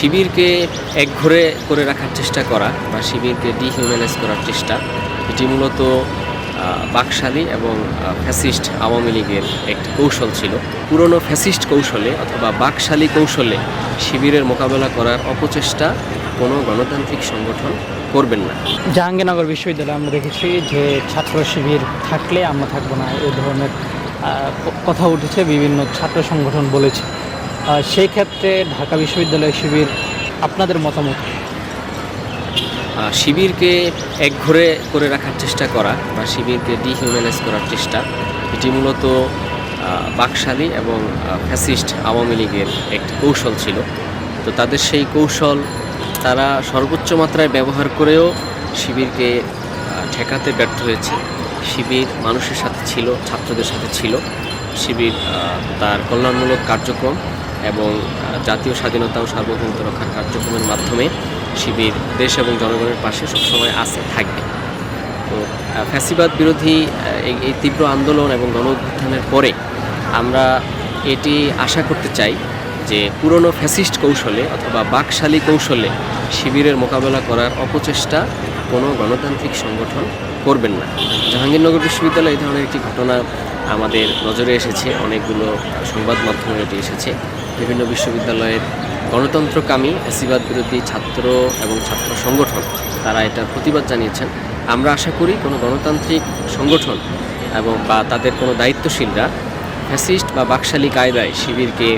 শিবিরকে একঘরে করে রাখার চেষ্টা করা বা শিবিরকে ডিহিউম্যানাইজ করার চেষ্টা, এটি মূলত বাকশালী এবং ফ্যাসিস্ট আওয়ামী লীগের একটি কৌশল ছিল। পুরনো ফ্যাসিস্ট কৌশলে অথবা বাকশালী কৌশলে শিবিরের মোকাবেলা করার অপচেষ্টা কোনো গণতান্ত্রিক সংগঠন করবেন না। জাহাঙ্গীরনগর বিশ্ববিদ্যালয়ে আমরা দেখেছি যে ছাত্র শিবির থাকলে আমরা থাকবো না, এই ধরনের কথা উঠেছে, বিভিন্ন ছাত্র সংগঠন বলেছে। সেই ক্ষেত্রে ঢাকা বিশ্ববিদ্যালয় শিবির আপনাদের মতামত? শিবিরকে একঘরে করে রাখার চেষ্টা করা বা শিবিরকে ডিহিউম্যানাইজ করার চেষ্টা, এটি মূলত বাকশালী এবং ফ্যাসিস্ট আওয়ামী লীগের একটি কৌশল ছিল। তো তাদের সেই কৌশল তারা সর্বোচ্চ মাত্রায় ব্যবহার করেও শিবিরকে ঠেকাতে ব্যর্থ হয়েছে। শিবির মানুষের সাথে ছিল, ছাত্রদের সাথে ছিল। শিবির তার কল্যাণমূলক কার্যক্রম এবং জাতীয় স্বাধীনতা ও সার্বভৌমত্ব রক্ষার কার্যক্রমের মাধ্যমে শিবির দেশ এবং জনগণের পাশে সবসময় আছে, থাকবে। তো ফ্যাসিবাদ বিরোধী এই তীব্র আন্দোলন এবং গণ অভ্যুত্থানের পরে আমরা এটি আশা করতে চাই যে পুরনো ফ্যাসিস্ট কৌশলে অথবা বাকশালী কৌশলে শিবিরের মোকাবেলা করার অপচেষ্টা কোনো গণতান্ত্রিক সংগঠন করবেন না। জাহাঙ্গীরনগর বিশ্ববিদ্যালয়ে এই ধরনের একটি ঘটনা আমাদের নজরে এসেছে, অনেকগুলো সংবাদ মাধ্যমে এটি এসেছে। বিভিন্ন বিশ্ববিদ্যালয়ের গণতন্ত্রকামী ফ্যাসিবাদ বিরোধী ছাত্র এবং ছাত্র সংগঠন তারা এটার প্রতিবাদ জানিয়েছেন। আমরা আশা করি কোনো গণতান্ত্রিক সংগঠন এবং বা তাদের কোনো দায়িত্বশীলরা ফ্যাসিস্ট বা বাকশালী কায়দায় শিবিরকে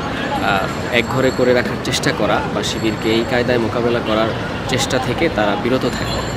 একঘরে করে রাখার চেষ্টা করা বা শিবিরকে এই কায়দায় মোকাবেলা করার চেষ্টা থেকে তারা বিরত থাকবে।